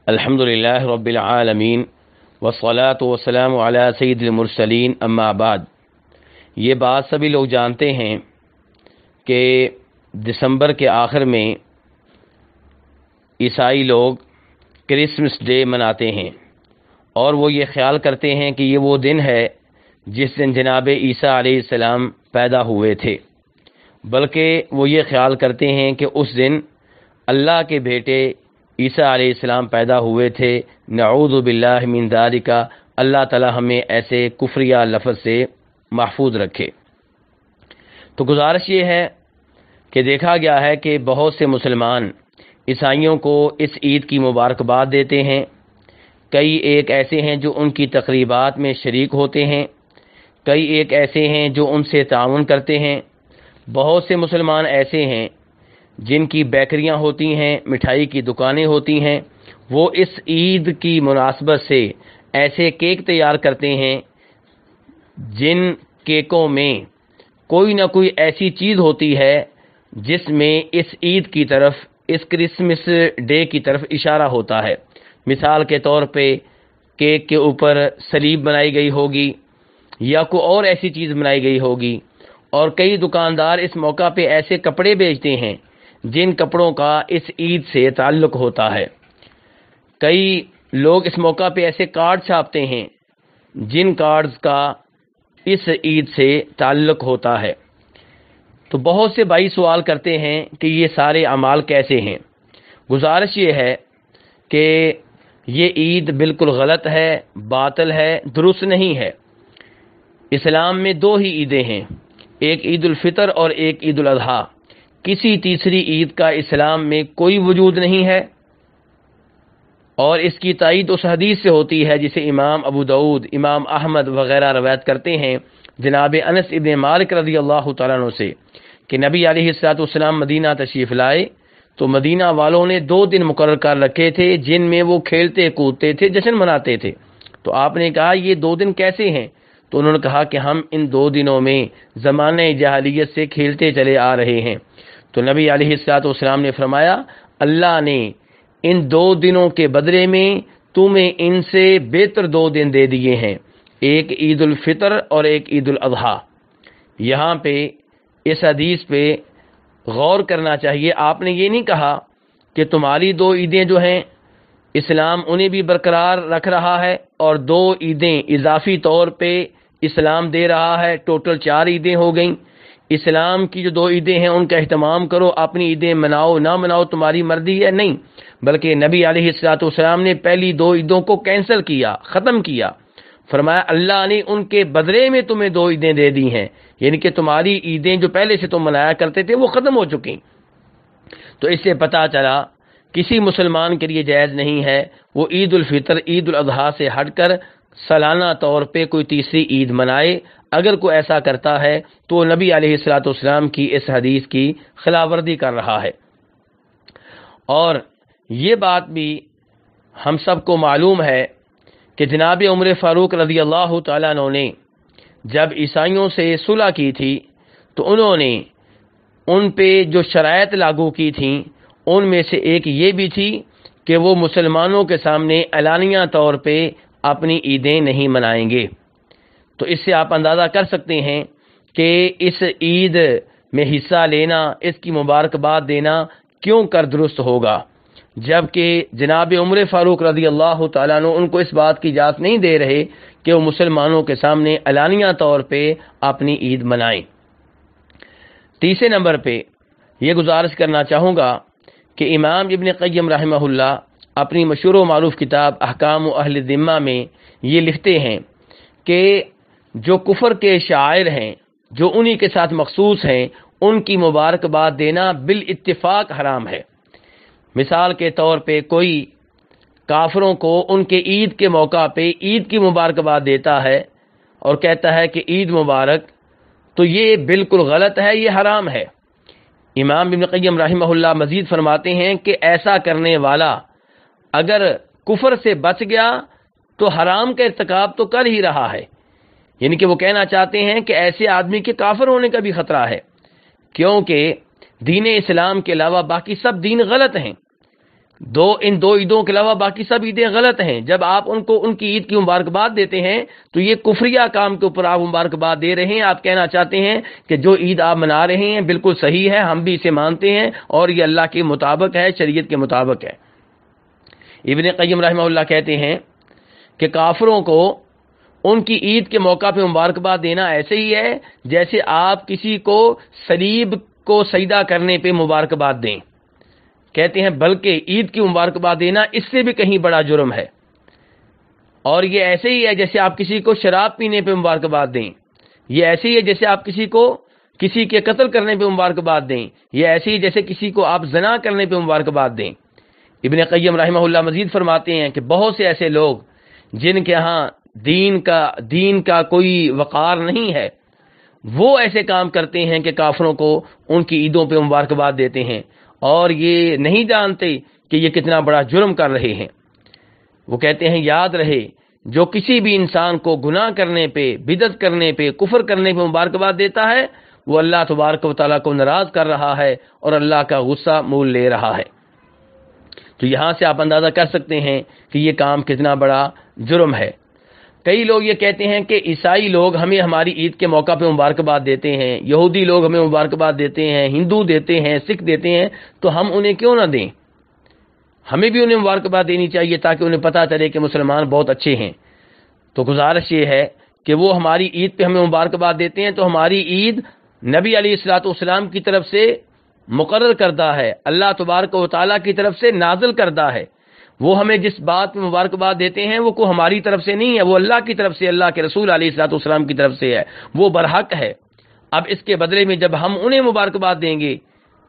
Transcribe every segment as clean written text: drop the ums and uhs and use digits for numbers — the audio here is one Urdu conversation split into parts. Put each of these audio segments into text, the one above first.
الحمدللہ رب العالمین والصلاة والسلام علی سید المرسلین اما بعد۔ یہ بات سبھی لوگ جانتے ہیں کہ دسمبر کے آخر میں عیسائی لوگ کرسمس ڈے مناتے ہیں، اور وہ یہ خیال کرتے ہیں کہ یہ وہ دن ہے جس دن جناب عیسیٰ علیہ السلام پیدا ہوئے تھے، بلکہ وہ یہ خیال کرتے ہیں کہ اس دن اللہ کے بیٹے عیسیٰ علیہ السلام پیدا ہوئے تھے۔ نعوذ باللہ من ذالک، اللہ تعالی ہمیں ایسے کفریہ لفظ سے محفوظ رکھے۔ تو گزارش یہ ہے کہ دیکھا گیا ہے کہ بہت سے مسلمان عیسائیوں کو اس عید کی مبارکباد دیتے ہیں، کئی ایک ایسے ہیں جو ان کی تقریبات میں شریک ہوتے ہیں، کئی ایک ایسے ہیں جو ان سے تعاون کرتے ہیں، بہت سے مسلمان ایسے ہیں جن کی بیکریاں ہوتی ہیں، مٹھائی کی دکانیں ہوتی ہیں، وہ اس عید کی مناسبت سے ایسے کیک تیار کرتے ہیں جن کیکوں میں کوئی نہ کوئی ایسی چیز ہوتی ہے جس میں اس عید کی طرف، اس کرسمس ڈے کی طرف اشارہ ہوتا ہے۔ مثال کے طور پہ کیک کے اوپر صلیب بنائی گئی ہوگی یا کوئی اور ایسی چیز بنائی گئی ہوگی، اور کئی دکاندار اس موقع پہ ایسے کپڑے بیچتے ہیں جن کپڑوں کا اس عید سے تعلق ہوتا ہے۔ کئی لوگ اس موقع پہ ایسے کارڈ چھاپتے ہیں جن کارڈز کا اس عید سے تعلق ہوتا ہے۔ تو بہت سے بھائی سوال کرتے ہیں کہ یہ سارے اعمال کیسے ہیں؟ گزارش یہ ہے کہ یہ عید بالکل غلط ہے، باطل ہے، درست نہیں ہے۔ اسلام میں دو ہی عیدیں ہیں، ایک عید الفطر اور ایک عید الاضحیٰ۔ کسی تیسری عید کا اسلام میں کوئی وجود نہیں ہے، اور اس کی تائید اس حدیث سے ہوتی ہے جسے امام ابو داؤد، امام احمد وغیرہ روایت کرتے ہیں جناب انس ابن مالک رضی اللہ تعالیٰ عنہ سے کہ نبی علیہ الصلوۃ والسلام مدینہ تشریف لائے تو مدینہ والوں نے 2 دن مقرر کر رکھے تھے جن میں وہ کھیلتے کودتے تھے، جشن مناتے تھے۔ تو آپ نے کہا یہ 2 دن کیسے ہیں؟ تو انہوں نے کہا کہ ہم ان 2 دنوں میں زمانہ جاہلیت سے کھیلتے چلے آ رہے ہیں۔ تو نبی علیہ الصلوۃ والسلام نے فرمایا اللہ نے ان 2 دنوں کے بدلے میں تمہیں ان سے بہتر 2 دن دے دیے ہیں، ایک عید الفطر اور ایک عید الاضحیٰ۔ یہاں پہ اس حدیث پہ غور کرنا چاہیے۔ آپ نے یہ نہیں کہا کہ تمہاری 2 عیدیں جو ہیں اسلام انہیں بھی برقرار رکھ رہا ہے، اور 2 عیدیں اضافی طور پہ اسلام دے رہا ہے، ٹوٹل 4 عیدیں ہو گئیں۔ اسلام کی جو 2 عیدیں ہیں ان کا اہتمام کرو، اپنی عیدیں مناؤ نہ مناؤ تمہاری مرضی ہے، نہیں، بلکہ نبی علیہ الصلوۃ والسلام نے پہلی 2 عیدوں کو کینسل کیا، ختم کیا۔ فرمایا اللہ نے ان کے بدلے میں تمہیں 2 عیدیں دے دی ہیں، یعنی کہ تمہاری عیدیں جو پہلے سے تم منایا کرتے تھے وہ ختم ہو چکی۔ تو اس سے پتہ چلا کسی مسلمان کے لیے جائز نہیں ہے وہ عید الفطر، عید الاضحیٰ سے ہٹ کر سالانہ طور پہ کوئی تیسری عید منائے۔ اگر کوئی ایسا کرتا ہے تو نبی علیہ الصلوۃ والسلام کی اس حدیث کی خلاف ورزی کر رہا ہے۔ اور یہ بات بھی ہم سب کو معلوم ہے کہ جناب عمر فاروق رضی اللہ تعالیٰ عنہ نے جب عیسائیوں سے صلح کی تھی تو انہوں نے ان پہ جو شرائط لاگو کی تھیں ان میں سے ایک یہ بھی تھی کہ وہ مسلمانوں کے سامنے اعلانیہ طور پہ اپنی عیدیں نہیں منائیں گے۔ تو اس سے آپ اندازہ کر سکتے ہیں کہ اس عید میں حصہ لینا، اس کی مبارکباد دینا کیوں کر درست ہوگا، جبکہ جناب عمر فاروق رضی اللہ تعالیٰ عنہ ان کو اس بات کی اجازت نہیں دے رہے کہ وہ مسلمانوں کے سامنے اعلانیہ طور پہ اپنی عید منائیں۔ تیسرے نمبر پہ یہ گزارش کرنا چاہوں گا کہ امام ابن قیم رحمہ اللہ اپنی مشہور و معروف کتاب احکام اہل ذمہ میں یہ لکھتے ہیں کہ جو کفر کے شاعر ہیں، جو انہی کے ساتھ مخصوص ہیں، ان کی مبارکباد دینا بالاتفاق حرام ہے۔ مثال کے طور پہ کوئی کافروں کو ان کے عید کے موقع پہ عید کی مبارکباد دیتا ہے اور کہتا ہے کہ عید مبارک، تو یہ بالکل غلط ہے، یہ حرام ہے۔ امام ابن قیم رحمہ اللہ مزید فرماتے ہیں کہ ایسا کرنے والا اگر کفر سے بچ گیا تو حرام کا ارتکاب تو کر ہی رہا ہے، یعنی کہ وہ کہنا چاہتے ہیں کہ ایسے آدمی کے کافر ہونے کا بھی خطرہ ہے، کیونکہ دین اسلام کے علاوہ باقی سب دین غلط ہیں۔ ان دو عیدوں کے علاوہ باقی سب عیدیں غلط ہیں. جب آپ ان کو ان کی عید کی مبارکباد دیتے ہیں تو یہ کفریہ کام کے اوپر آپ مبارکباد دے رہے ہیں. آپ کہنا چاہتے ہیں کہ جو عید آپ منا رہے ہیں بالکل صحیح ہے, ہم بھی اسے مانتے ہیں اور یہ اللہ کے مطابق ہے, شریعت کے مطابق ہے. ابن قیم رحمہ اللہ کہتے ہیں کہ کافروں کو ان کی عید کے موقع پہ مبارکباد دینا ایسے ہی ہے جیسے آپ کسی کو صلیب کو سجدہ کرنے پہ مبارکباد دیں. کہتے ہیں بلکہ عید کی مبارکباد دینا اس سے بھی کہیں بڑا جرم ہے. اور یہ ایسے ہی ہے جیسے آپ کسی کو شراب پینے پہ مبارکباد دیں. یہ ایسے ہی ہے جیسے آپ کسی کے قتل کرنے پہ مبارکباد دیں. یہ ایسے ہی جیسے کسی کو آپ زنا کرنے پہ مبارکباد دیں. ابن قیم رحمہ اللہ مزید فرماتے ہیں کہ بہت سے ایسے لوگ جن کے ہاں دین کا کوئی وقار نہیں ہے, وہ ایسے کام کرتے ہیں کہ کافروں کو ان کی عیدوں پہ مبارکباد دیتے ہیں اور یہ نہیں جانتے کہ یہ کتنا بڑا جرم کر رہے ہیں. وہ کہتے ہیں یاد رہے جو کسی بھی انسان کو گناہ کرنے پہ, بدعت کرنے پہ, کفر کرنے پہ مبارکباد دیتا ہے وہ اللہ تبارک و تعالیٰ کو ناراض کر رہا ہے اور اللہ کا غصہ مول لے رہا ہے. تو یہاں سے آپ اندازہ کر سکتے ہیں کہ یہ کام کتنا بڑا جرم ہے. کئی لوگ یہ کہتے ہیں کہ عیسائی لوگ ہمیں ہماری عید کے موقع پہ مبارکباد دیتے ہیں, یہودی لوگ ہمیں مبارکباد دیتے ہیں, ہندو دیتے ہیں, سکھ دیتے ہیں, تو ہم انہیں کیوں نہ دیں؟ ہمیں بھی انہیں مبارکباد دینی چاہیے تاکہ انہیں پتہ چلے کہ مسلمان بہت اچھے ہیں. تو گزارش یہ ہے کہ وہ ہماری عید پہ ہمیں مبارکباد دیتے ہیں تو ہماری عید نبی علیہ الصلوۃ والسلام کی طرف سے مقرر کردہ ہے, اللہ تبارک و تعالیٰ کی طرف سے نازل کردہ ہے. وہ ہمیں جس بات میں مبارکباد دیتے ہیں وہ کو ہماری طرف سے نہیں ہے, وہ اللہ کی طرف سے, اللہ کے رسول علیہ الصلوۃ والسلام کی طرف سے ہے, وہ برحق ہے. اب اس کے بدلے میں جب ہم انہیں مبارکباد دیں گے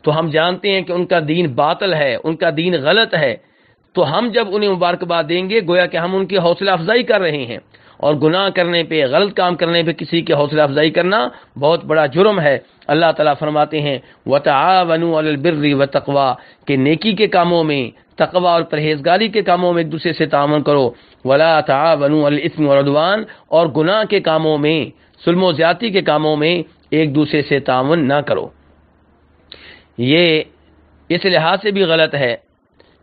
تو ہم جانتے ہیں کہ ان کا دین باطل ہے, ان کا دین غلط ہے, تو ہم جب انہیں مبارکباد دیں گے گویا کہ ہم ان کی حوصلہ افزائی کر رہے ہیں, اور گناہ کرنے پہ, غلط کام کرنے پہ کسی کی حوصلہ افزائی کرنا بہت بڑا جرم ہے. اللہ تعالیٰ فرماتے ہیں وَتَعَاوَنُوا عَلَى الْبِرِّ وَالتَّقْوَىٰ کہ نیکی کے کاموں میں, تقوی اور پرہیزگاری کے کاموں میں ایک دوسرے سے تعاون کرو. وَلَا تَعَاوَنُوا عَلَى الْإِثْمِ وَالْعُدْوَانِ اور گناہ کے کاموں میں, ظلم و زیادتی کے کاموں میں ایک دوسرے سے تعاون نہ کرو. یہ اس لحاظ سے بھی غلط ہے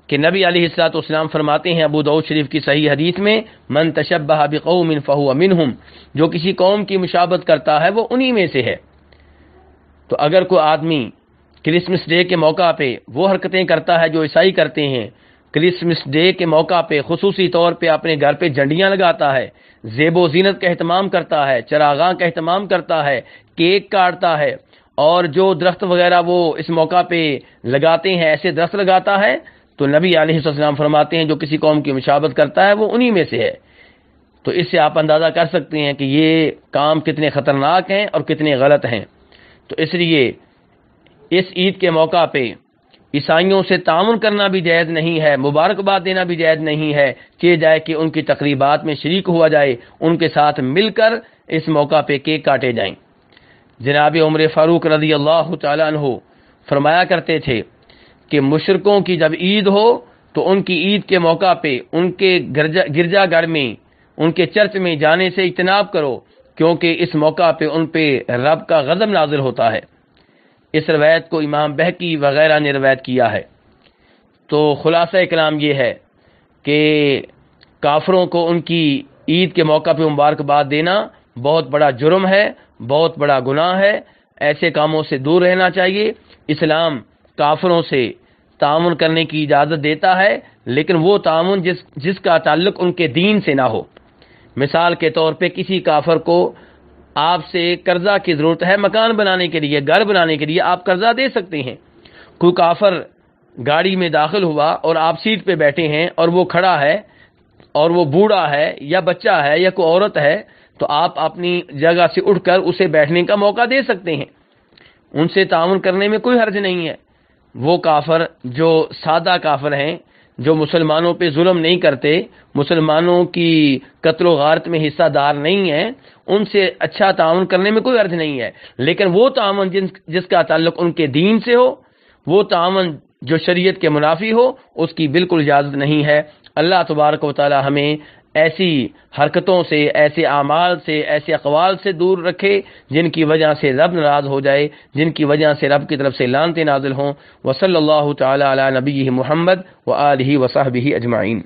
کہ نبی علیہ الصلوۃ والسلام فرماتے ہیں ابو داؤد شریف کی صحیح حدیث میں من تشبہ بقوم فہو منہم جو کسی قوم کی مشابہت کرتا ہے وہ انہی میں سے ہے. تو اگر کوئی آدمی کرسمس ڈے کے موقع پہ وہ حرکتیں کرتا ہے جو عیسائی کرتے ہیں, کرسمس ڈے کے موقع پہ خصوصی طور پہ اپنے گھر پہ جھنڈیاں لگاتا ہے, زیب و زینت کا اہتمام کرتا ہے, چراغاں کا اہتمام کرتا ہے, کیک کاٹتا ہے, اور جو درخت وغیرہ وہ اس موقع پہ لگاتے ہیں ایسے درخت لگاتا ہے, تو نبی علیہ السلام فرماتے ہیں جو کسی قوم کی مشابہت کرتا ہے وہ انہی میں سے ہے. تو اس سے آپ اندازہ کر سکتے ہیں کہ یہ کام کتنے خطرناک ہیں اور کتنے غلط ہیں. تو اس لیے اس عید کے موقع پہ عیسائیوں سے تعاون کرنا بھی جائز نہیں ہے, مبارکباد دینا بھی جائز نہیں ہے کہ جائے کہ ان کی تقریبات میں شریک ہوا جائے, ان کے ساتھ مل کر اس موقع پہ کیک کاٹے جائیں. جناب عمر فاروق رضی اللہ تعالیٰ عنہ فرمایا کرتے تھے کہ مشرکوں کی جب عید ہو تو ان کی عید کے موقع پہ ان کے گرجا گھر میں, ان کے چرچ میں جانے سے اجتناب کرو کیونکہ اس موقع پہ ان پہ رب کا غضب نازل ہوتا ہے. اس روایت کو امام بہقی وغیرہ نے روایت کیا ہے. تو خلاصہ کلام یہ ہے کہ کافروں کو ان کی عید کے موقع پہ مبارکباد دینا بہت بڑا جرم ہے, بہت بڑا گناہ ہے. ایسے کاموں سے دور رہنا چاہیے. اسلام کافروں سے تعاون کرنے کی اجازت دیتا ہے لیکن وہ تعاون جس کا تعلق ان کے دین سے نہ ہو. مثال کے طور پہ کسی کافر کو آپ سے قرضہ کی ضرورت ہے, مکان بنانے کے لیے, گھر بنانے کے لیے آپ قرضہ دے سکتے ہیں. کوئی کافر گاڑی میں داخل ہوا اور آپ سیٹ پہ بیٹھے ہیں اور وہ کھڑا ہے اور وہ بوڑھا ہے یا بچہ ہے یا کوئی عورت ہے, تو آپ اپنی جگہ سے اٹھ کر اسے بیٹھنے کا موقع دے سکتے ہیں. ان سے تعاون کرنے میں کوئی حرج نہیں ہے. وہ کافر جو سادہ کافر ہیں, جو مسلمانوں پہ ظلم نہیں کرتے, مسلمانوں کی قتل و غارت میں حصہ دار نہیں ہیں, ان سے اچھا تعاون کرنے میں کوئی حرج نہیں ہے. لیکن وہ تعاون جس کا تعلق ان کے دین سے ہو, وہ تعاون جو شریعت کے منافی ہو, اس کی بالکل اجازت نہیں ہے. اللہ تبارک و تعالی ہمیں ایسی حرکتوں سے، ایسے اعمال سے، ایسے اقوال سے دور رکھے جن کی وجہ سے رب ناراض ہو جائے، جن کی وجہ سے رب کی طرف سے لعنتیں نازل ہوں۔ وصلی اللہ تعالی علی نبیہ محمد وآلہ وصحبہ اجمعین۔